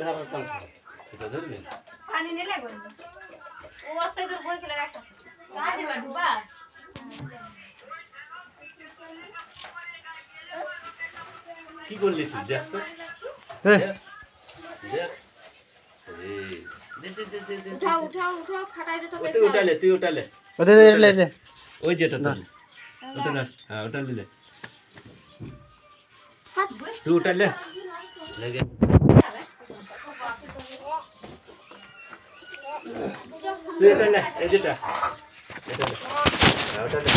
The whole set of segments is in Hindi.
ঘাড় টান এটা ধরবি পানি নিলে বল ও অতই দূর বই খেলে রাখা কাজে বা ডুবা কি করলি তুই দেখ তো দেখ উঠাও ফাটাই দে তো তুই উঠালে ওই যেটা তো ওটা না হ্যাঁ ওটা দিলে তুই উঠালে লেগে তুই উঠালে এই যেটা এটা হ্যাঁ ওটা লে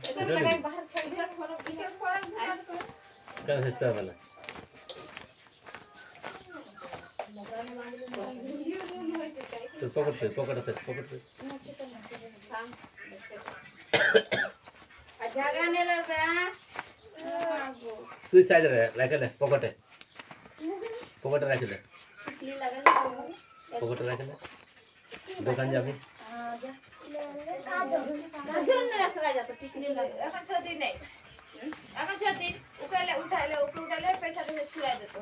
এটা লাগাই বাহির ছেড়ে দিয়ে ফলো দিকে কাজ চেষ্টা হবে না তোর পকেট আছে ঝগড়া নেলে তুই সাইডে রাখে দে পকেটে রাখে দে পকেটে রাখে দে দোকান যাবি এখন 6 দিন নেই এখন 6 দিন উঠাইলে পয়সা দিয়ে ছুড়াই দিত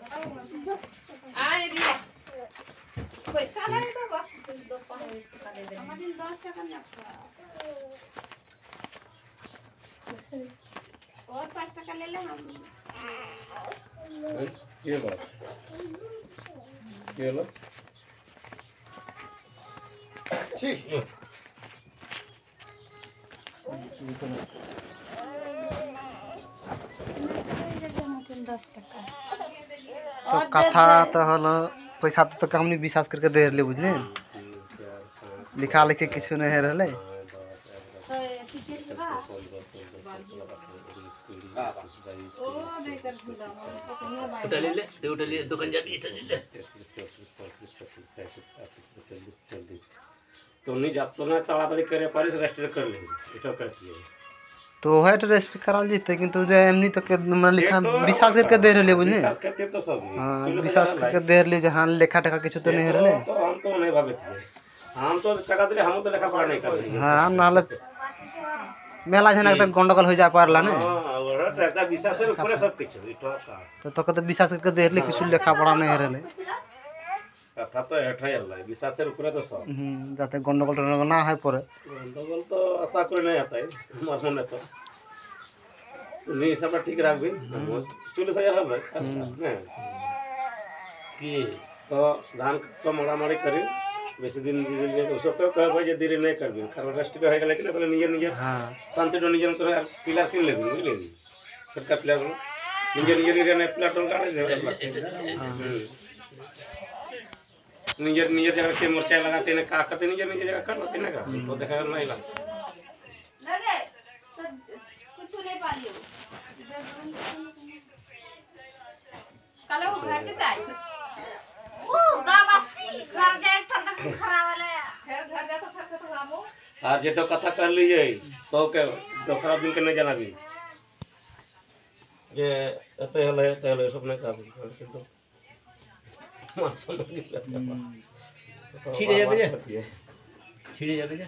আয় দিলে পয়সা লাগে তো বাপ 10-15 টাকা দে আমাদের 10 টাকা না और 5 টাকা ले हम কি হলো ঠিক तो कथा तो हलो पैसा तो हमने विश्वास करके दे रहे बुझले लिखा लिखी किसी नहीं है रहले दुकान जाबी तो नहीं जातो ना ताड़ाताड़ी करे पारिस रेस्टोरेंट कर ले এটা करती है तो है रेस्ट कराल जीते किंतु जे एमनी तो के मतलब लिखा विश्वास करके दे रहे बुझले विश्वास करते तो सब हां विश्वास करके दे रहे जे हां लेखा टका किछु तो नहीं रहले तो हम तो नहीं भाबे हम तो टका दिले हम तो लेखा पढ़ा नहीं कर हां नाले मेला जन एकदम गंडगोल हो जा पारला ना हां और टका विश्वास से ऊपर सब कुछ इतो का तो कते विश्वास करके दे रहे किछु लेखा पढ़ा नहीं रहले कथा तो एठाई अल्लाह विश्वास से ऊपर तो सब जाते गंडगोल ना है परे गंडगोल तो आशा करे नहीं आता है हमारे मन तो नहीं सब ठीक रख भी चुले से यार भाई कि तो धान को मारामारी करी बेसी दिन उसको कह भाई जे देरी नहीं करबी कारण रेस्ट हो गेले कि तो निजे हां शांति तो निजे तो पिलर किन लेबी बुझले छोटका पिलर निजे ने पिलर तो काटे निजे जगह के मोर्चा लगाते ने का करते निजे जगह कर लेते ना का तो देखा नहीं लगा लगे तो कुछ नहीं पालियो कल वो घर से आई ओ गावासी घर जाए तो खरा वाला घर जा तो खर्च तो गामो आज ये तो कथा कर लीजिए तो के दूसरा दिन के नहीं जाना भी ये तो हले सब नहीं का किंतु छिड़े जाबे ना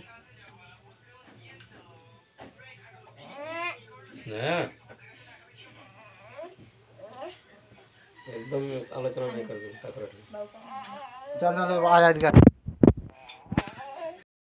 एकदम आलोचना नहीं कर चल आ जा